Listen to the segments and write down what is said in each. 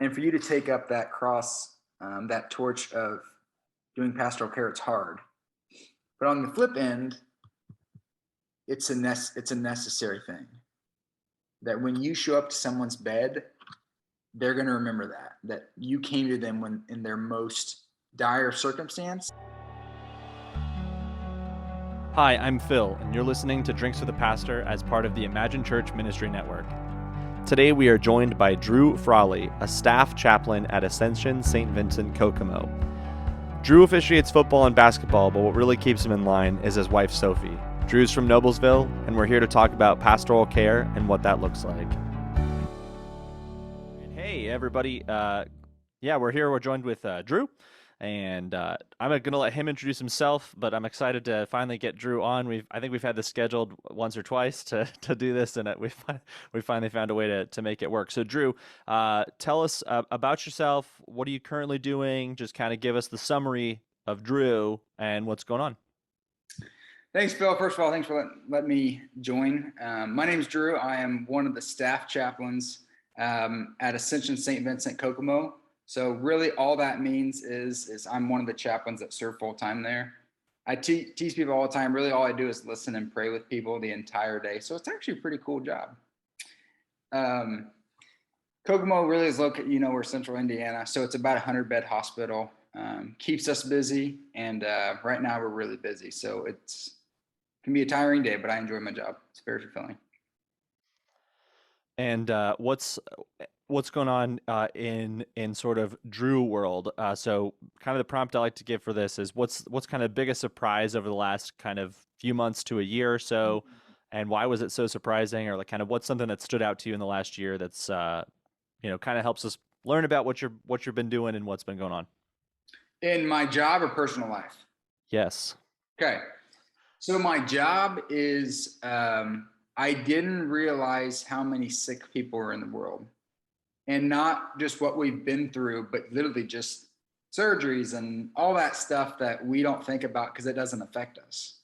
And for you to take up that cross, that torch of doing pastoral care, it's hard. But on the flip end, it's a necessary thing. That when you show up to someone's bed, they're going to remember that you came to them when in their most dire circumstance. Hi, I'm Phil, and you're listening to Drinks with the Pastor as part of the Imagine Church Ministry Network. Today we are joined by Drew Frawley, a staff chaplain at Ascension St. Vincent Kokomo. Drew officiates football and basketball, but what really keeps him in line is his wife, Sophie. Drew's from Noblesville, and we're here to talk about pastoral care and what that looks like. Hey, everybody. We're here. We're joined with Drew. And I'm going to let him introduce himself, but I'm excited to finally get Drew on. I think we've had this scheduled once or twice to do this, and we finally found a way to make it work. So, Drew, tell us about yourself. What are you currently doing? Just kind of give us the summary of Drew and what's going on. Thanks, Phil. First of all, thanks for letting me join. My name is Drew. I am one of the staff chaplains at Ascension St. Vincent Kokomo. So really all that means is I'm one of the chaplains that serve full time there. I teach people all the time. Really all I do is listen and pray with people the entire day. So it's actually a pretty cool job. Kokomo really is located, we're central Indiana. So it's about a 100-bed hospital. Keeps us busy. And right now we're really busy. So it can be a tiring day, but I enjoy my job. It's very fulfilling. And what's going on in sort of Drew world? So kind of the prompt I like to give for this is what's kind of the biggest surprise over the last kind of few months to a year or so, and why was it so surprising, or like kind of what's something that stood out to you in the last year that's kind of helps us learn about what you've been doing and what's been going on in my job or personal life? Yes. Okay. So my job is I didn't realize how many sick people are in the world. And not just what we've been through, but literally just surgeries and all that stuff that we don't think about because it doesn't affect us.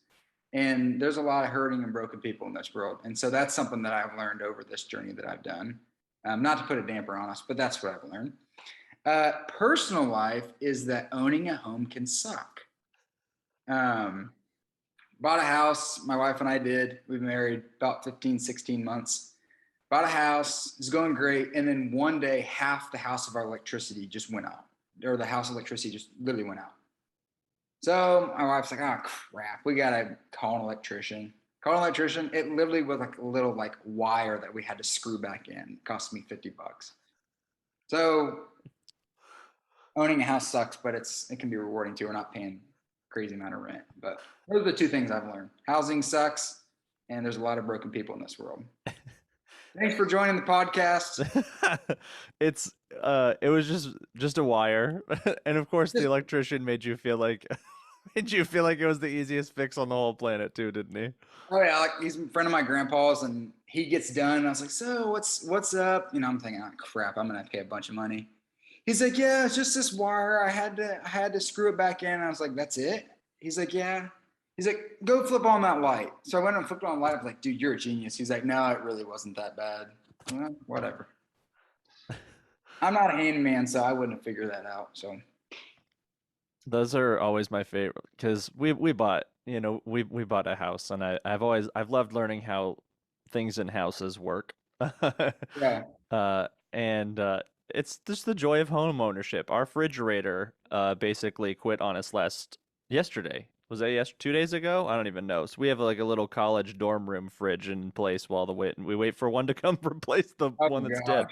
And there's a lot of hurting and broken people in this world. And so that's something that I've learned over this journey that I've done. Not to put a damper on us, but that's what I've learned. Personal life is that owning a home can suck. Bought a house, my wife and I did. We've been married about 15, 16 months. Bought a house, it's going great. And then one day, half the house of our electricity just went out, or the house electricity just literally went out. So my wife's like, oh crap, we got to call an electrician. Call an electrician. It literally was like a little wire that we had to screw back in. It cost me $50. So owning a house sucks, but it can be rewarding too. We're not paying a crazy amount of rent. But those are the two things I've learned. Housing sucks, and there's a lot of broken people in this world. Thanks for joining the podcast. It was just a wire, and of course the electrician made you feel like it was the easiest fix on the whole planet too, didn't he? Oh yeah, he's a friend of my grandpa's, and he gets done. And I was like, so what's up? I'm thinking, oh crap, I'm gonna have to pay a bunch of money. He's like, yeah, it's just this wire. I had to screw it back in. And I was like, that's it? He's like, yeah. He's like, go flip on that light. So I went and flipped on the light. I was like, dude, you're a genius. He's like, no, it really wasn't that bad. Well, whatever. I'm not a handyman, so I wouldn't have figured that out. So those are always my favorite because we bought we bought a house, and I've loved learning how things in houses work. Yeah. It's just the joy of home ownership. Our refrigerator basically quit on us yesterday. Was that 2 days ago? I don't even know. So we have like a little college dorm room fridge in place while we wait for one to come replace the one that's dead.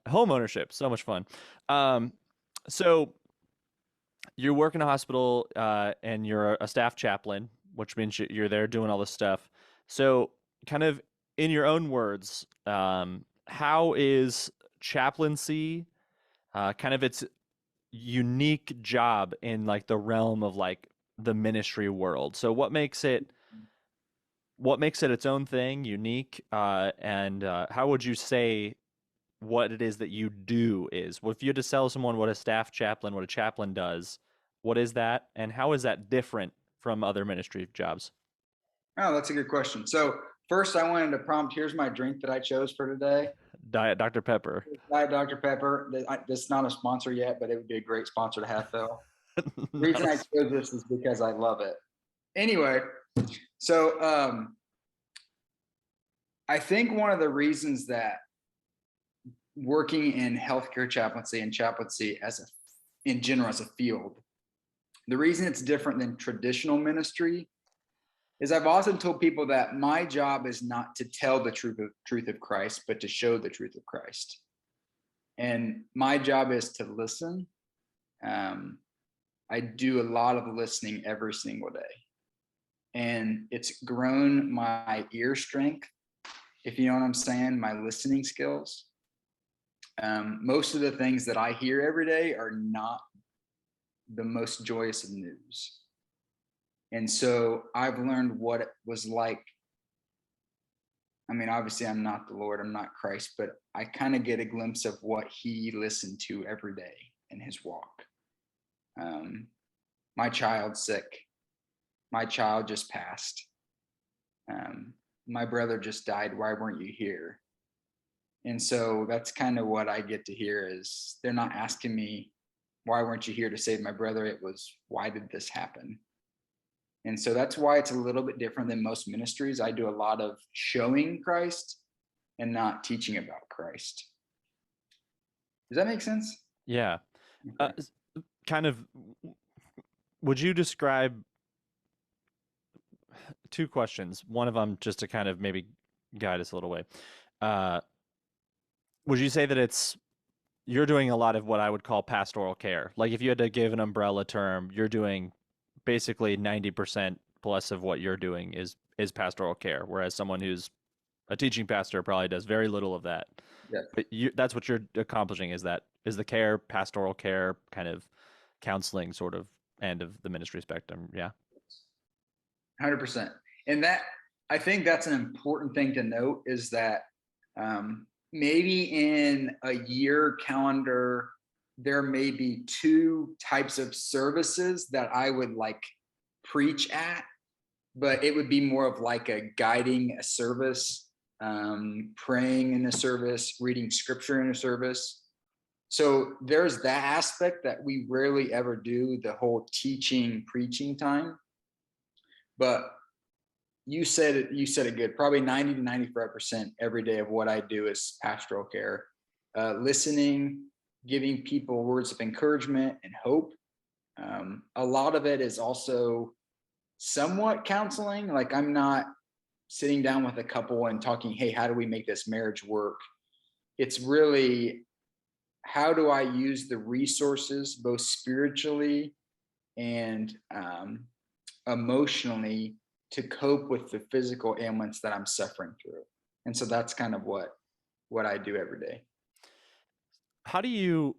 Home ownership, so much fun. So you work in a hospital and you're a staff chaplain, which means you're there doing all this stuff. So kind of in your own words, how is chaplaincy kind of its unique job in the realm of the ministry world? So what makes it its own thing, unique, and how would you say what it is that you do is? Well, if you had to tell someone what a chaplain does, what is that, and how is that different from other ministry jobs? Oh, that's a good question. So first I wanted to prompt, here's my drink that I chose for today. Diet Dr. Pepper. Diet Dr. Pepper. This is not a sponsor yet, but it would be a great sponsor to have, Phil. The Not reason a I chose this is because I love it. Anyway, so I think one of the reasons that working in healthcare chaplaincy and chaplaincy in general as a field, the reason it's different than traditional ministry is I've often told people that my job is not to tell the truth of Christ, but to show the truth of Christ. And my job is to listen. I do a lot of listening every single day. And it's grown my ear strength, if you know what I'm saying, my listening skills. Most of the things that I hear every day are not the most joyous of news. And so I've learned what it was like. I mean, obviously I'm not the Lord, I'm not Christ, but I kind of get a glimpse of what he listened to every day in his walk. My child's sick. My child just passed. My brother just died. Why weren't you here? And so that's kind of what I get to hear is they're not asking me, why weren't you here to save my brother? It was, why did this happen? And so that's why it's a little bit different than most ministries. I do a lot of showing Christ and not teaching about Christ. Does that make sense? Yeah. Okay. Kind of, would you describe two questions? One of them just to kind of maybe guide us a little way. Would you say that you're doing a lot of what I would call pastoral care? Like if you had to give an umbrella term, you're doing basically 90% plus of what you're doing is pastoral care, whereas someone who's a teaching pastor probably does very little of that. Yeah. But that's what you're accomplishing is the care, pastoral care, kind of counseling sort of end of the ministry spectrum. Yeah. 100%. And that, I think that's an important thing to note is that maybe in a year calendar, there may be two types of services that I would like preach at, but it would be more of like a guiding a service, praying in a service, reading scripture in a service. So there's that aspect that we rarely ever do, the whole teaching, preaching time. But you said it good. Probably 90 to 95% every day of what I do is pastoral care, listening, giving people words of encouragement and hope. A lot of it is also somewhat counseling. Like I'm not sitting down with a couple and talking, hey, how do we make this marriage work? It's really, how do I use the resources both spiritually and emotionally to cope with the physical ailments that I'm suffering through? And so that's kind of what I do every day. How do you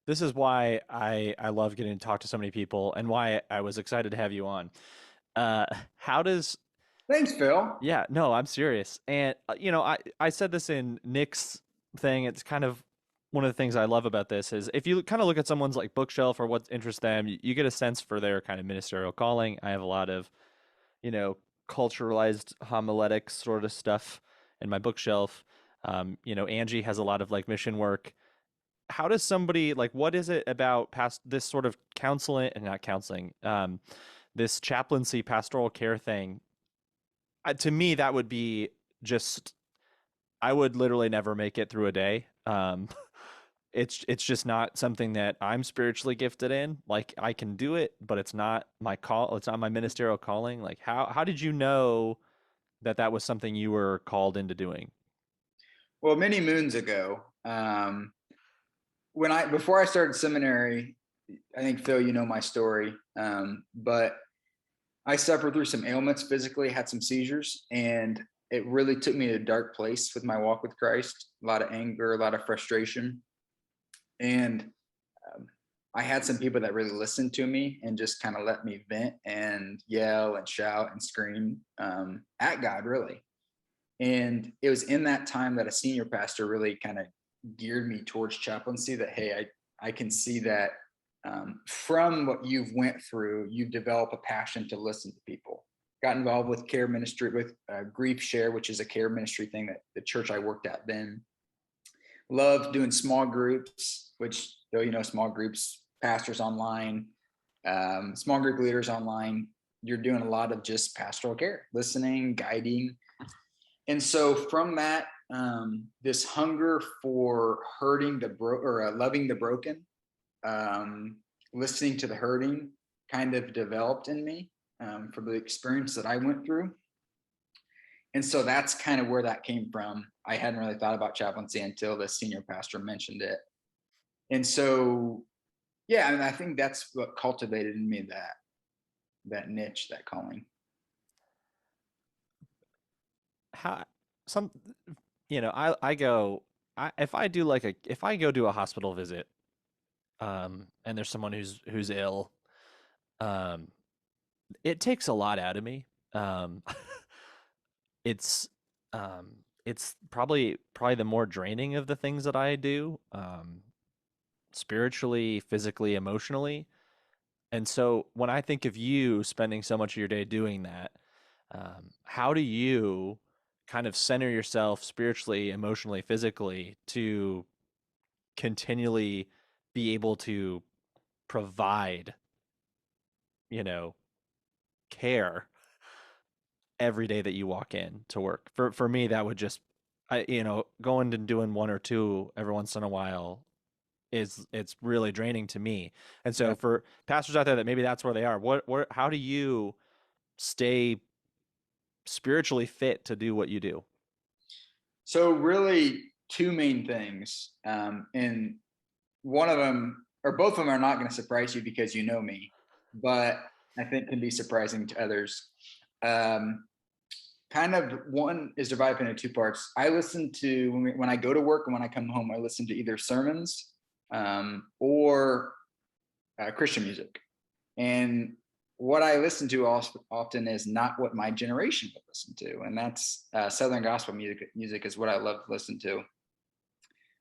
This is why I love getting to talk to so many people and why I was excited to have you on. How does Thanks, Phil. Yeah, no, I'm serious. And I said this in Nick's thing. It's kind of one of the things I love about this is if you kind of look at someone's like bookshelf or what interests them, you get a sense for their kind of ministerial calling. I have a lot of, culturalized homiletics sort of stuff in my bookshelf. Angie has a lot of like mission work. How does somebody like what is it about past this sort of counseling and not counseling, this chaplaincy pastoral care thing? To me, that would be just I would literally never make it through a day. It's just not something that I'm spiritually gifted in. Like I can do it, but it's not my call. It's not my ministerial calling. Like how did you know that was something you were called into doing? Well, many moons ago, before I started seminary, I think Phil, you know my story, but I suffered through some ailments physically, had some seizures, and it really took me to a dark place with my walk with Christ. A lot of anger, a lot of frustration, and I had some people that really listened to me and just kind of let me vent and yell and shout and scream at God, really. And it was in that time that a senior pastor really kind of geared me towards chaplaincy. That hey, I can see that from what you've went through, you've developed a passion to listen to people. got involved with care ministry, with Grief Share, which is a care ministry thing that the church I worked at then. Loved doing small groups, which, small groups, pastors online, small group leaders online. You're doing a lot of just pastoral care, listening, guiding. And so from that, this hunger for hurting loving the broken, listening to the hurting kind of developed in me from the experience that I went through. And so that's kind of where that came from. I hadn't really thought about chaplaincy until the senior pastor mentioned it. And so, yeah, I mean, I think that's what cultivated in me that niche, that calling. If I go do a hospital visit, and there's someone who's ill, it takes a lot out of me. It's probably the more draining of the things that I do, spiritually, physically, emotionally. And so when I think of you spending so much of your day doing that, how do you kind of center yourself spiritually, emotionally, physically to continually be able to provide, care every day that you walk in to work? For me, that would just, going and doing one or two every once in a while it's really draining to me. And so for pastors out there that maybe that's where they are, how do you stay spiritually fit to do what you do? So really two main things. And one of them, or both of them, are not going to surprise you because you know me, but I think can be surprising to others. Kind of one is divided into two parts. I listen to, when I go to work and when I come home, I listen to either sermons or Christian music. And what I listen to often is not what my generation would listen to. And that's Southern gospel music is what I love to listen to.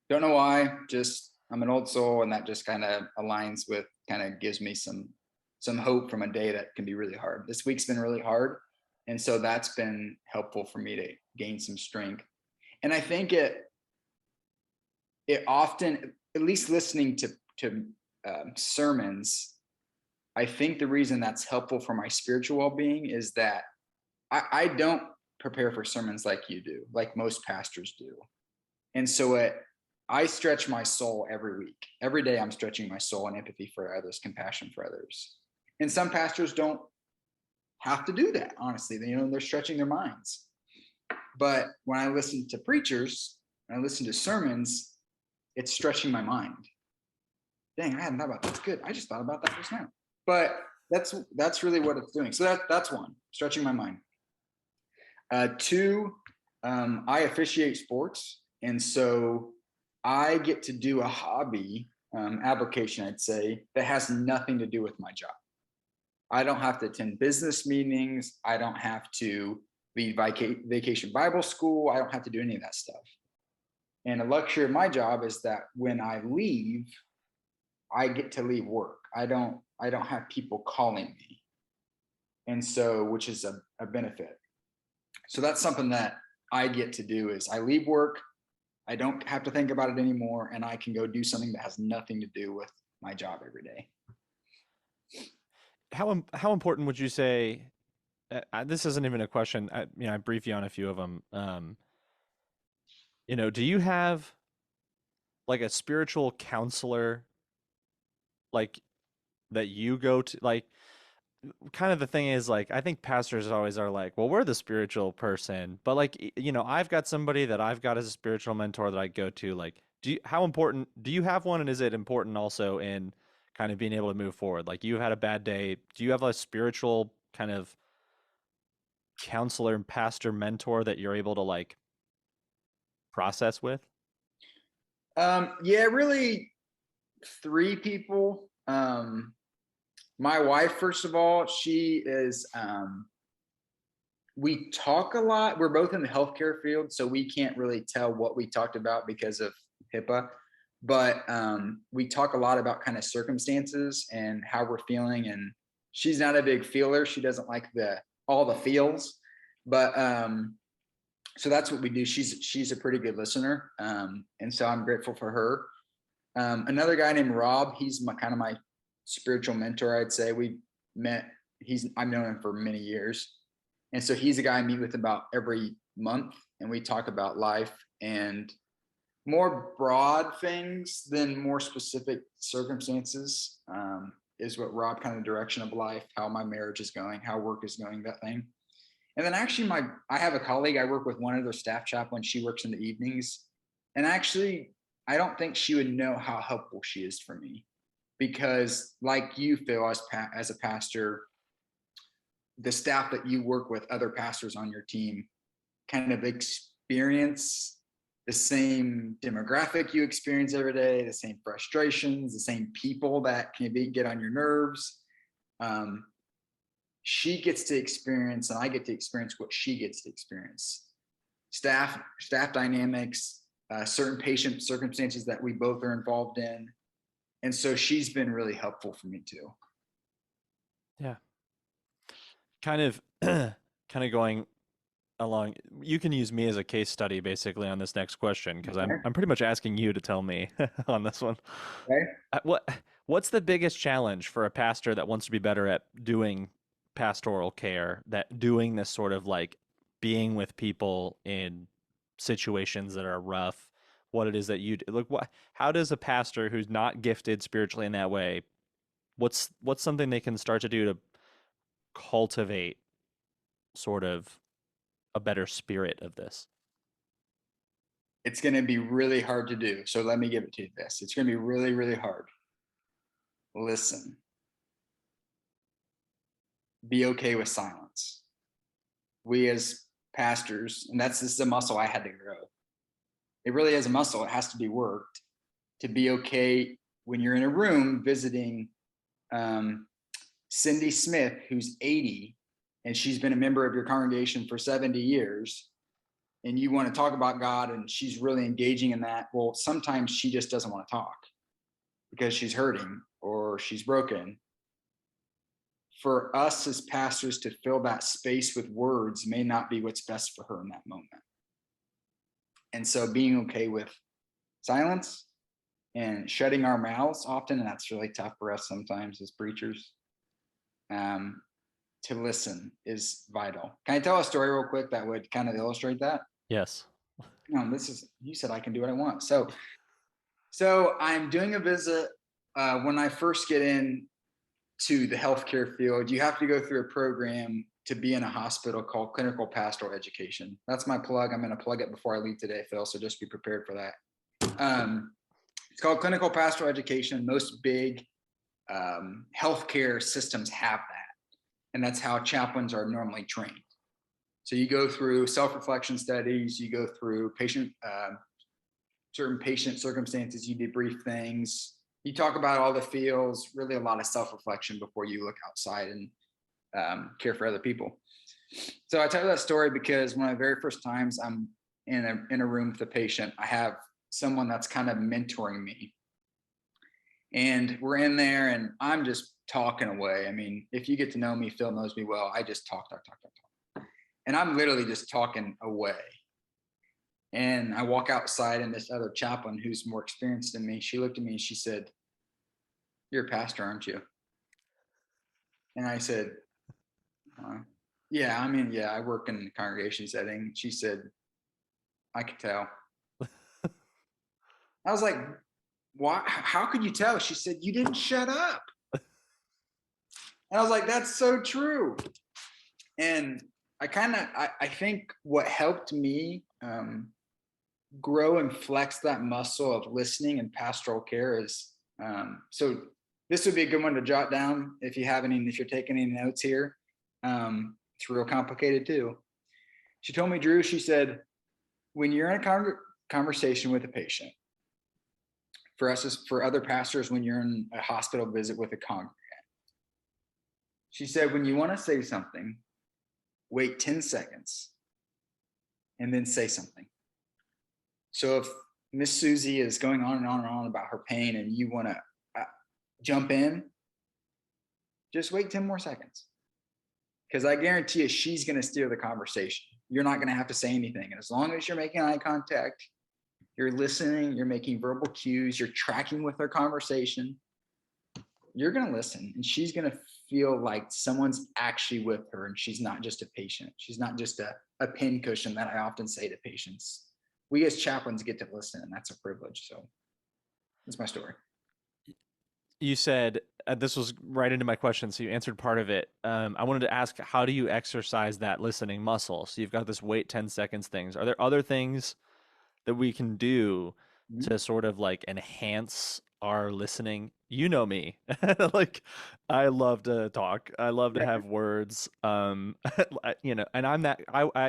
Don't know why, just I'm an old soul, and that just kind of aligns with, kind of gives me some hope from a day that can be really hard. This week's been really hard. And so that's been helpful for me to gain some strength. And I think it often, at least listening to sermons, I think the reason that's helpful for my spiritual well-being is that I don't prepare for sermons like you do, like most pastors do. And so I stretch my soul every week. Every day I'm stretching my soul and empathy for others, compassion for others. And some pastors don't have to do that, honestly. They're stretching their minds. But when I listen to preachers, when I listen to sermons, it's stretching my mind. Dang, I hadn't thought about that. That's good. I just thought about that just now. But that's really what it's doing. So that's one, stretching my mind. Two, I officiate sports. And so I get to do a hobby application, I'd say, that has nothing to do with my job. I don't have to attend business meetings. I don't have to lead vacation Bible school. I don't have to do any of that stuff. And a luxury of my job is that when I leave, I get to leave work. I don't have people calling me. And so, which is a benefit. So that's something that I get to do is I leave work. I don't have to think about it anymore. And I can go do something that has nothing to do with my job every day. How important would you say? This isn't even a question. I brief you on a few of them. Do you have like a spiritual counselor, like that you go to? Like, kind of the thing is, like, I think pastors always are like, well, we're the spiritual person, but like, I've got somebody that I've got as a spiritual mentor that I go to. Like, how important do you have one, and is it important also in kind of being able to move forward? Like, you've had a bad day. Do you have a spiritual kind of counselor and pastor mentor that you're able to like process with? Yeah, really three people. My wife, first of all, she is, we talk a lot. We're both in the healthcare field, so we can't really tell what we talked about because of HIPAA. But we talk a lot about kind of circumstances and how we're feeling. And she's not a big feeler. She doesn't like all the feels, but so that's what we do. She's a pretty good listener, and so I'm grateful for her. Another guy named Rob, he's kind of my spiritual mentor, I'd say. We met, I've known him for many years. And so he's a guy I meet with about every month, and we talk about life and more broad things than more specific circumstances, is what Rob kind of direction of life, how my marriage is going, how work is going, that thing. And then actually I have a colleague, I work with one of their staff chaplains. She works in the evenings. And actually, I don't think she would know how helpful she is for me, because like you, Phil, as a pastor, the staff that you work with, other pastors on your team, kind of experience the same demographic you experience every day, the same frustrations, the same people that can get on your nerves. She gets to experience, and I get to experience what she gets to experience. Staff dynamics, certain patient circumstances that we both are involved in. And so she's been really helpful for me too. Yeah. Kind of going along, you can use me as a case study basically on this next question, because Okay. I'm pretty much asking you to tell me on this one. Okay. What's the biggest challenge for a pastor that wants to be better at doing pastoral care, that doing this sort of like being with people in situations that are rough, what it is that you do? Like, how does a pastor who's not gifted spiritually in that way, what's something they can start to do to cultivate sort of a better spirit of this? It's going to be really hard to do. So let me give it to you this. It's going to be really, really hard. Listen. Be okay with silence. We as pastors, and this is a muscle I had to grow. It really is a muscle. It has to be worked to be okay when you're in a room visiting Cindy Smith, who's 80, and she's been a member of your congregation for 70 years, and you want to talk about God, and she's really engaging in that. Well, sometimes she just doesn't want to talk because she's hurting or she's broken. For us as pastors to fill that space with words may not be what's best for her in that moment. And so being okay with silence and shutting our mouths often, and that's really tough for us sometimes as preachers, to listen is vital. Can I tell a story real quick that would kind of illustrate that? Yes. No, you said I can do what I want. So I'm doing a visit. When I first get in to the healthcare field, you have to go through a program to be in a hospital called clinical pastoral education. That's my plug. I'm going to plug it before I leave today, Phil. So just be prepared for that. It's called clinical pastoral education. Most big healthcare systems have that. And that's how chaplains are normally trained. So you go through self-reflection studies, you go through certain patient circumstances, you debrief things, you talk about all the feels, really a lot of self-reflection before you look outside and care for other people. So I tell you that story because one of the very first times I'm in a room with a patient, I have someone that's kind of mentoring me. And we're in there and I'm just talking away. I mean, if you get to know me, Phil knows me well, I just talk. And I'm literally just talking away. And I walk outside and this other chaplain who's more experienced than me, she looked at me and she said, "You're a pastor, aren't you?" And I said, "Yeah, I work in the congregation setting." She said, "I could tell." I was like, "Why? How could you tell?" She said, "You didn't shut up." And I was like, "That's so true." And I think what helped me grow and flex that muscle of listening and pastoral care is, so this would be a good one to jot down if you're taking any notes here. It's real complicated too. She told me, Drew, she said, when you're in a conversation with a patient, for other pastors, when you're in a hospital visit with a congregant, she said, when you want to say something, wait 10 seconds and then say something. So if Miss Susie is going on and on and on about her pain and you want to jump in, just wait 10 more seconds. because I guarantee you she's going to steer the conversation. You're not going to have to say anything. And as long as you're making eye contact, you're listening, you're making verbal cues, you're tracking with her conversation, you're going to listen, and she's going to feel like someone's actually with her, and she's not just a patient. She's not just a pin cushion that I often say to patients. We as chaplains get to listen, and that's a privilege. So that's my story. You said this was right into my question, so you answered part of it. I wanted to ask, how do you exercise that listening muscle? So you've got this wait 10 seconds things. Are there other things that we can do to sort of like enhance our listening? You know me, like I love to talk. I love to have words. You know, and I'm that.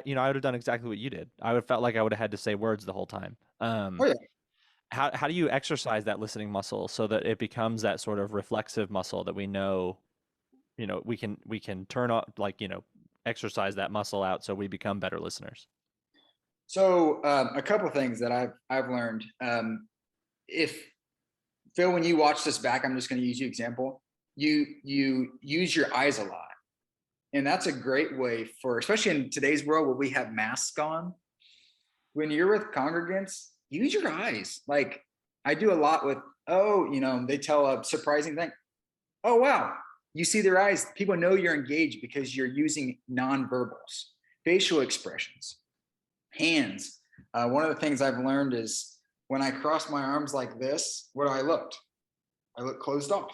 You know, I would have done exactly what you did. I would have felt like I would have had to say words the whole time. Oh yeah. How do you exercise that listening muscle so that it becomes that sort of reflexive muscle that we know, you know, we can turn on, like, you know, exercise that muscle out so we become better listeners? So a couple of things that I've learned. If Phil, when you watch this back, I'm just going to use you example. You use your eyes a lot, and that's a great way for, especially in today's world where we have masks on. When you're with congregants, use your eyes. Like I do a lot with, oh, you know, they tell a surprising thing. Oh, wow. You see their eyes. People know you're engaged because you're using nonverbals, facial expressions, hands. One of the things I've learned is when I cross my arms like this, what do I look? I look closed off.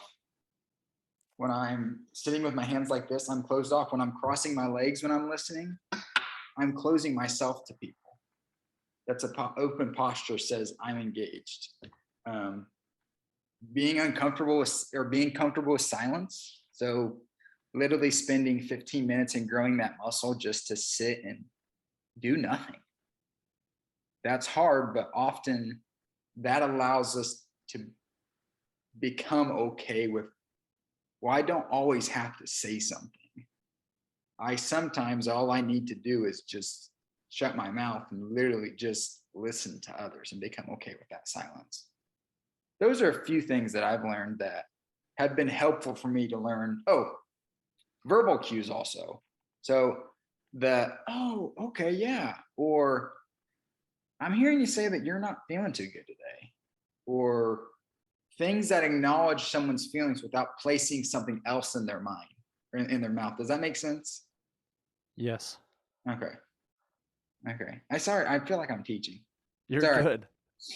When I'm sitting with my hands like this, I'm closed off. When I'm crossing my legs when I'm listening, I'm closing myself to people. That's an open posture, says I'm engaged. Being uncomfortable with, or being comfortable with silence. So literally spending 15 minutes and growing that muscle just to sit and do nothing. That's hard, but often that allows us to become okay with, well, I don't always have to say something. Sometimes all I need to do is just shut my mouth and literally just listen to others and become okay with that silence. Those are a few things that I've learned that have been helpful for me to learn. Oh, verbal cues also. So oh, okay, yeah. Or I'm hearing you say that you're not feeling too good today. Or things that acknowledge someone's feelings without placing something else in their mind or in their mouth. Does that make sense? Yes. Okay. Okay. I feel like I'm teaching. You're Sorry. good.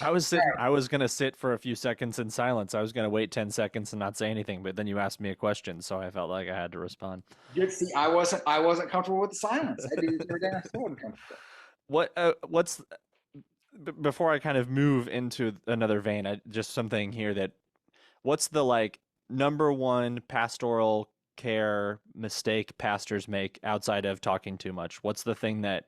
I was gonna sit for a few seconds in silence. I was gonna wait 10 seconds and not say anything, but then you asked me a question, so I felt like I had to respond. Good. See, I wasn't comfortable with the silence. I did every day. I still wasn't comfortable. What's before I kind of move into another vein, just something here that what's the like number one pastoral care mistake pastors make outside of talking too much? What's the thing that,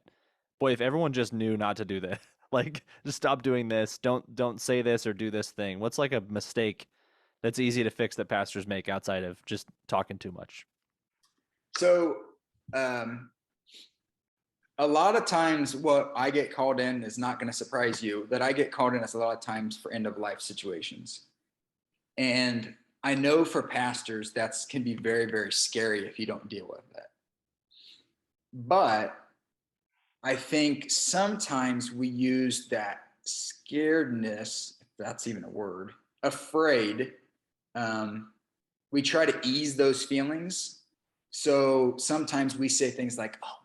boy, if everyone just knew not to do this, like just stop doing this, don't say this or do this thing. What's like a mistake that's easy to fix that pastors make outside of just talking too much? So, a lot of times what I get called in is not going to surprise you, that I get called in as a lot of times for end of life situations. And I know for pastors, that's can be very, very scary if you don't deal with it. But I think sometimes we use that scaredness, if that's even a word, afraid. We try to ease those feelings. So sometimes we say things like, oh,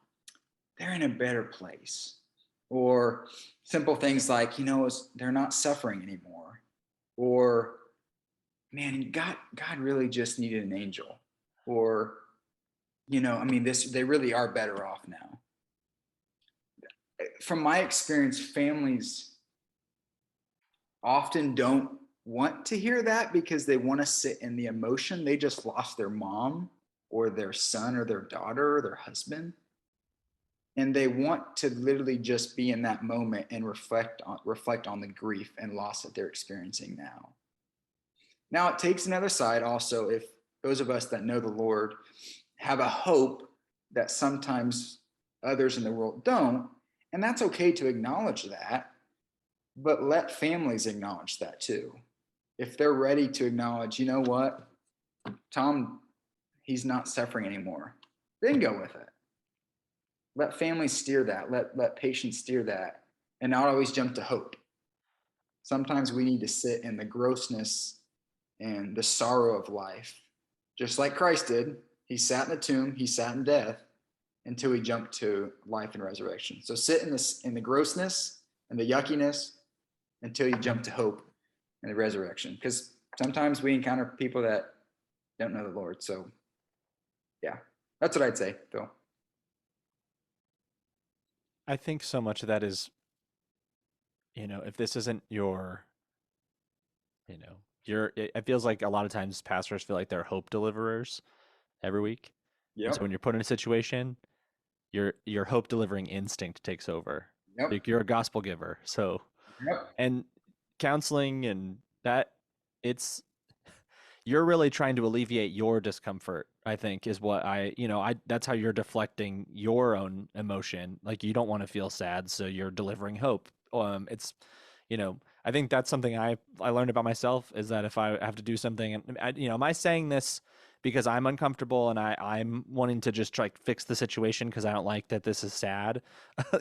they're in a better place. Or simple things like, you know, they're not suffering anymore. Or, man, God really just needed an angel. Or, you know, I mean, they really are better off now. From my experience, families often don't want to hear that because they want to sit in the emotion. They just lost their mom or their son or their daughter or their husband. And they want to literally just be in that moment and reflect on the grief and loss that they're experiencing now. Now, it takes another side also, if those of us that know the Lord have a hope that sometimes others in the world don't, and that's okay to acknowledge that, but let families acknowledge that too. If they're ready to acknowledge, you know what, Tom, he's not suffering anymore. then go with it. Let families steer that. Let patients steer that, and not always jump to hope. Sometimes we need to sit in the grossness and the sorrow of life, just like Christ did. He sat in the tomb, he sat in death until he jumped to life and resurrection. So sit in the grossness and the yuckiness until you jump to hope and the resurrection. Because sometimes we encounter people that don't know the Lord. So yeah, that's what I'd say, Phil. I think so much of that is, if this isn't your, it feels like a lot of times pastors feel like they're hope deliverers every week. And so Yep. when you're put in a situation, your hope delivering instinct takes over. Yep. Like you're a gospel giver. So, Yep. and counseling and that, it's you're really trying to alleviate your discomfort, I think, is what that's how you're deflecting your own emotion. Like you don't want to feel sad, so you're delivering hope. It's, I think that's something I learned about myself, is that if I have to do something, and am I saying this because I'm uncomfortable and I'm wanting to just try to fix the situation because I don't like that this is sad,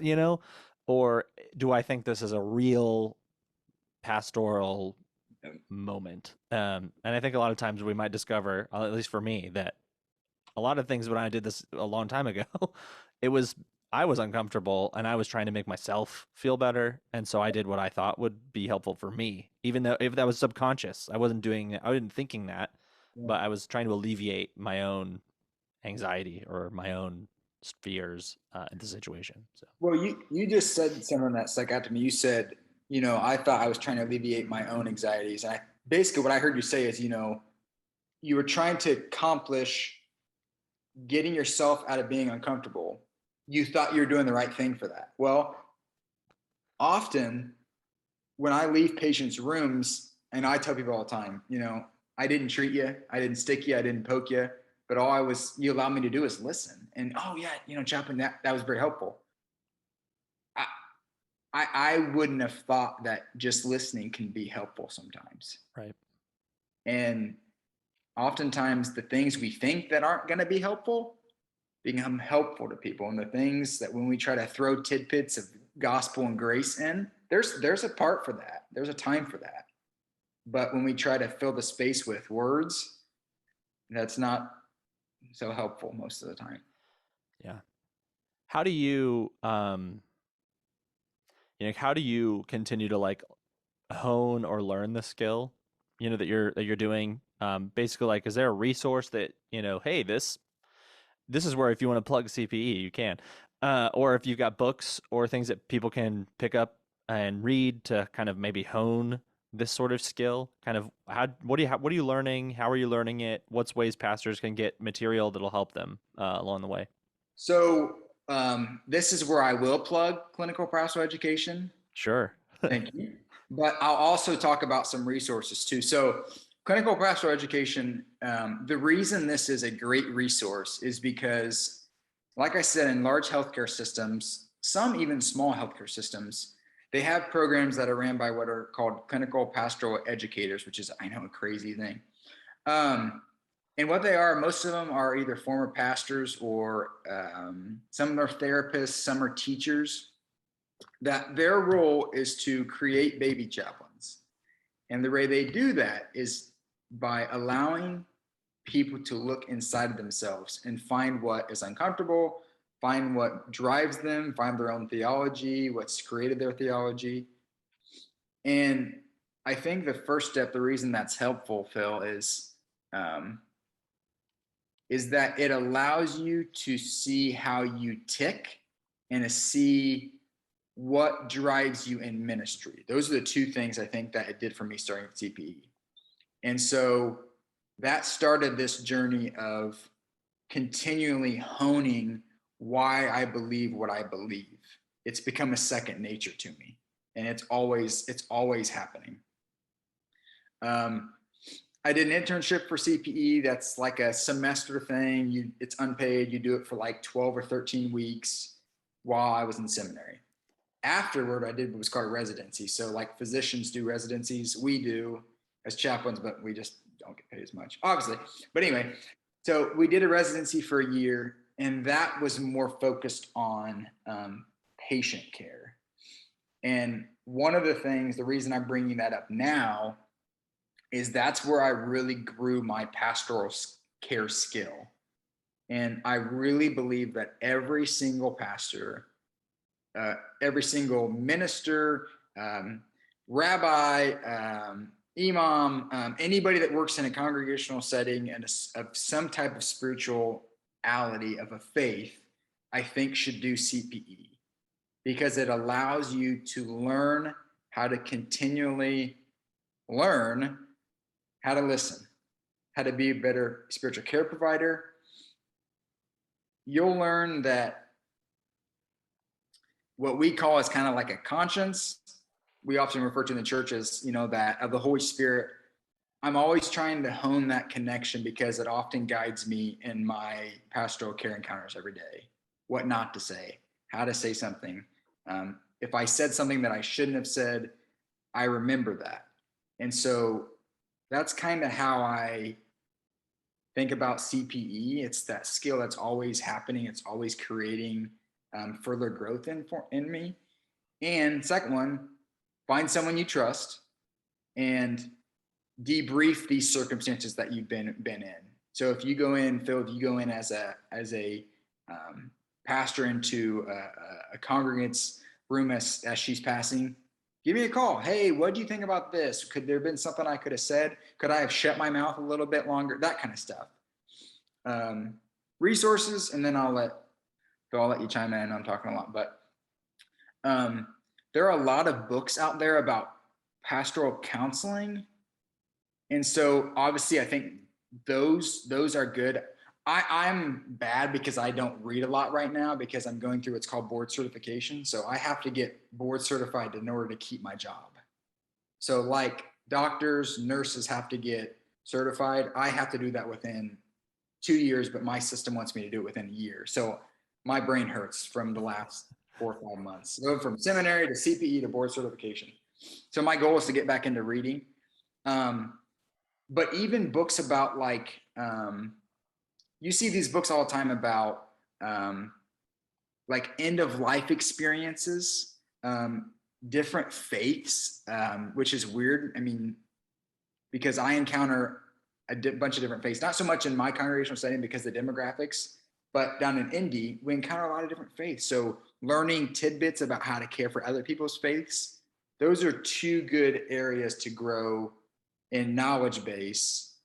you know, or do I think this is a real pastoral moment? And I think a lot of times we might discover, at least for me, that a lot of things when I did this a long time ago, it was I was uncomfortable and I was trying to make myself feel better, and so I did what I thought would be helpful for me, even though if that was subconscious. I wasn't thinking that, Yeah. but I was trying to alleviate my own anxiety or my own fears in the situation. So Well, you just said something that stuck out to me. You said, I thought I was trying to alleviate my own anxieties. And basically what I heard you say is, you were trying to accomplish getting yourself out of being uncomfortable. You thought you were doing the right thing for that. Well, often when I leave patients' rooms, and I tell people all the time, I didn't treat you, I didn't stick you, I didn't poke you, but you allowed me to do is listen. And oh yeah, chaplain, that was very helpful. I wouldn't have thought that just listening can be helpful sometimes. right. And oftentimes the things we think that aren't going to be helpful become helpful to people. And the things that when we try to throw tidbits of gospel and grace in, there's a part for that. There's a time for that. But when we try to fill the space with words, that's not so helpful most of the time. Yeah. How do you how do you continue to like hone or learn the skill, that you're doing? Basically, like, is there a resource that, hey, this is where if you want to plug CPE, you can, or if you've got books or things that people can pick up and read to kind of maybe hone this sort of skill. Kind of what are you learning? How are you learning it? What's ways pastors can get material that'll help them along the way? So this is where I will plug clinical pastoral education. Sure. Thank you. But I'll also talk about some resources too. So clinical pastoral education, the reason this is a great resource is because, like I said, in large healthcare systems, some even small healthcare systems, they have programs that are ran by what are called clinical pastoral educators, which is, I know, a crazy thing. And what they are, most of them are either former pastors or some of them are therapists, some are teachers, that their role is to create baby chaplains. And the way they do that is by allowing people to look inside of themselves and find what is uncomfortable, find what drives them, find their own theology, what's created their theology. And I think the first step, the reason that's helpful, Phil, is that it allows you to see how you tick and to see what drives you in ministry. Those are the two things I think that it did for me starting with CPE. And so that started this journey of continually honing why I believe what I believe. It's become a second nature to me, and it's always happening. I did an internship for CPE. That's like a semester thing. It's unpaid. You do it for like 12 or 13 weeks while I was in seminary. Afterward, I did what was called a residency. So like physicians do residencies, we do as chaplains, but we just don't get paid as much, obviously. But anyway, so we did a residency for a year. And that was more focused on patient care. And one of the things, the reason I'm bringing that up now is that's where I really grew my pastoral care skill. And I really believe that every single pastor, every single minister, rabbi, imam, anybody that works in a congregational setting and of some type of spirituality of a faith, I think should do CPE, because it allows you to learn how to continually learn how to listen, how to be a better spiritual care provider. You'll learn that what we call is kind of like a conscience. We often refer to in the church as, that of the Holy Spirit. I'm always trying to hone that connection because it often guides me in my pastoral care encounters every day. What not to say, how to say something. If I said something that I shouldn't have said, I remember that. And so that's kind of how I think about CPE. It's that skill that's always happening. It's always creating further growth in me. And second one, find someone you trust and debrief these circumstances that you've been in. So if you go in, Phil, if you go in as a pastor into a congregant's room as she's passing, give me a call. Hey, what do you think about this? Could there have been something I could have said? Could I have shut my mouth a little bit longer? That kind of stuff. Resources, and then I'll let you chime in. I'm talking a lot, but there are a lot of books out there about pastoral counseling. And so obviously I think those are good. I'm bad because I don't read a lot right now because I'm going through what's called board certification. So I have to get board certified in order to keep my job. So like doctors, nurses have to get certified. I have to do that within 2 years, but my system wants me to do it within a year. So my brain hurts from the last 4 or 5 months. Go from seminary to CPE to board certification. So my goal is to get back into reading. But even books about you see these books all the time about like end of life experiences, different faiths, which is weird. I mean, because I encounter a bunch of different faiths, not so much in my congregational setting because of the demographics, but down in Indy, we encounter a lot of different faiths. So learning tidbits about how to care for other people's faiths, those are two good areas to grow in knowledge base,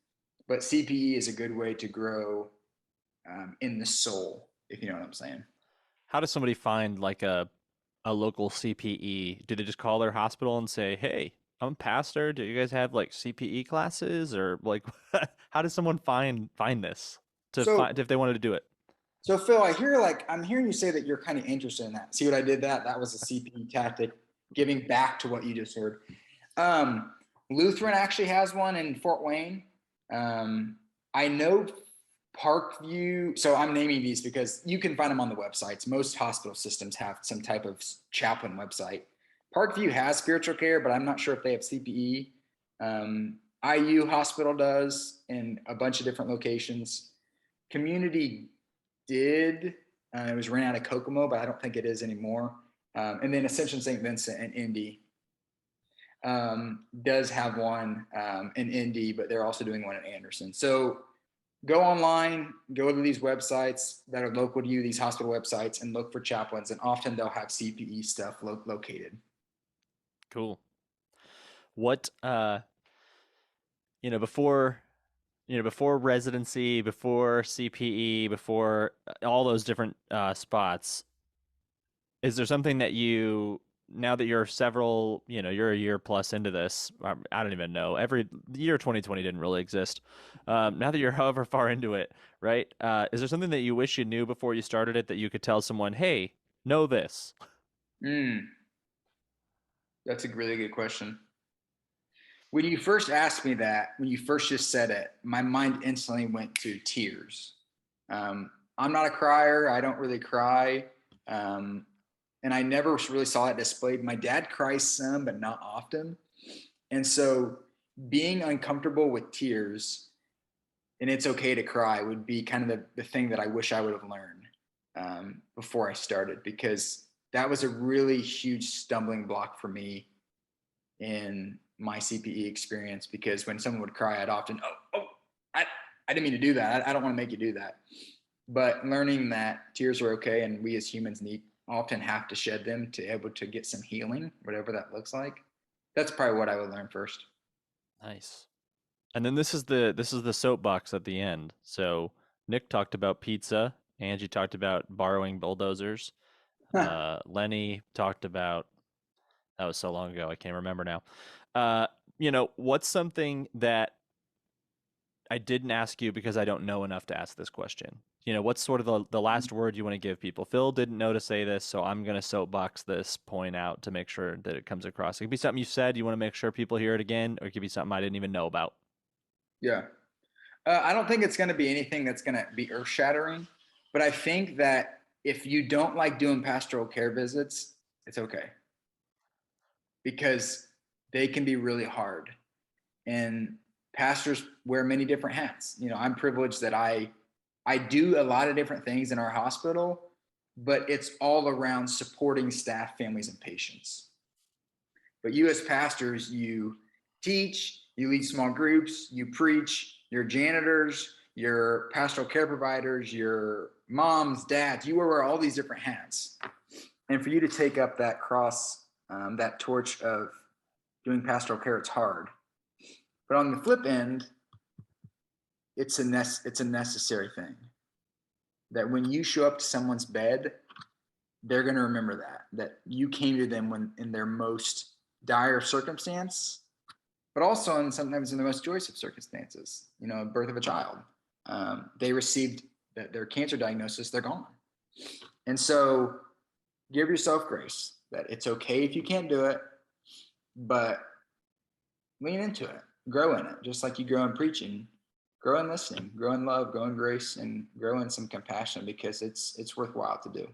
but CPE is a good way to grow in the soul, if you know what I'm saying. How does somebody find like a local CPE? Do they just call their hospital and say, "Hey, I'm a pastor. Do you guys have like CPE classes?" Or like, how does someone find this to So, find if they wanted to do it? so Phil, I'm hearing you say that you're kind of interested in that. See what I did? That was a CPE tactic, giving back to what you just heard. Lutheran actually has one in Fort Wayne. I know Parkview. So I'm naming these because you can find them on the websites. Most hospital systems have some type of chaplain website. Parkview has spiritual care, but I'm not sure if they have CPE. IU Hospital does in a bunch of different locations. Community did. It was ran out of Kokomo, but I don't think it is anymore. And then Ascension St. Vincent in Indy does have one in Indy, but they're also doing one in Anderson. So go online, go to these websites that are local to you, these hospital websites, and look for chaplains. And often they'll have CPE stuff located. Cool. What before before residency, before CPE, before all those different spots, is there something that now that you're you're a year plus into this, I don't even know, the year 2020 didn't really exist. Now that you're however far into it, right? Is there something that you wish you knew before you started it that you could tell someone, hey, know this? That's a really good question. When you first asked me that, when you first just said it, my mind instantly went to tears. I'm not a crier. I don't really cry. And I never really saw it displayed. My dad cries some, but not often. And so being uncomfortable with tears, and it's okay to cry, would be kind of the thing that I wish I would have learned. before I started, because that was a really huge stumbling block for me in my CPE experience. Because when someone would cry, I'd often, I didn't mean to do that. I don't want to make you do that. But learning that tears are okay, and we as humans often have to shed them to be able to get some healing, whatever that looks like. That's probably what I would learn first. Nice. And then this is the soapbox at the end. So Nick talked about pizza. Angie talked about borrowing bulldozers. Lenny talked about, that was so long ago, I can't remember now. What's something that I didn't ask you because I don't know enough to ask this question? What's sort of the last word you want to give people? Phil didn't know to say this, so I'm going to soapbox this point out to make sure that it comes across. It could be something you said, you want to make sure people hear it again, or it could be something I didn't even know about. Yeah. I don't think it's going to be anything that's going to be earth shattering, but I think that if you don't like doing pastoral care visits, it's okay, because they can be really hard, and pastors wear many different hats. I'm privileged that I do a lot of different things in our hospital, but it's all around supporting staff, families, and patients. But you as pastors, you teach, you lead small groups, you preach, you're janitors, you're pastoral care providers, you're moms, dads, you wear all these different hats. And for you to take up that cross, that torch of doing pastoral care, it's hard. But on the flip end, it's a necessary thing. That when you show up to someone's bed, they're going to remember that you came to them when in their most dire circumstance, but also sometimes in the most joyous of circumstances. Birth of a child. They received their cancer diagnosis, they're gone. And so give yourself grace that it's okay if you can't do it, but lean into it, grow in it, just like you grow in preaching, grow in listening, grow in love, grow in grace, and grow in some compassion, because it's worthwhile to do.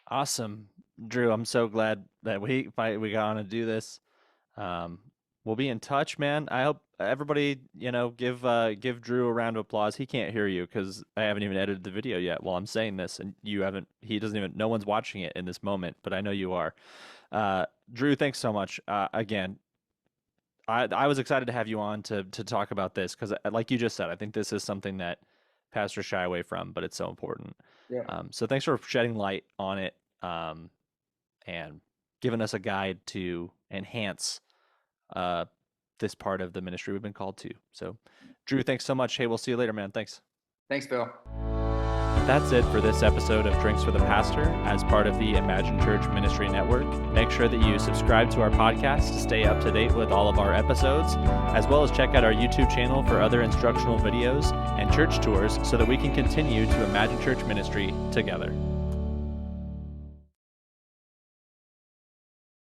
Awesome. Drew, I'm so glad that we got on to do this. We'll be in touch, man. I hope everybody, give Drew a round of applause. He can't hear you because I haven't even edited the video yet while I'm saying this, and no one's watching it in this moment, but I know you are. Drew, thanks so much. Again, I was excited to have you on to talk about this, because like you just said, I think this is something that pastors shy away from, but it's so important. Yeah. So thanks for shedding light on it, and giving us a guide to enhance this part of the ministry we've been called to. So Drew, thanks so much. Hey, we'll see you later, man. Thanks. Thanks, Phil. That's it for this episode of Drinks for the Pastor as part of the Imagine Church Ministry Network. Make sure that you subscribe to our podcast to stay up to date with all of our episodes, as well as check out our YouTube channel for other instructional videos and church tours so that we can continue to imagine church ministry together.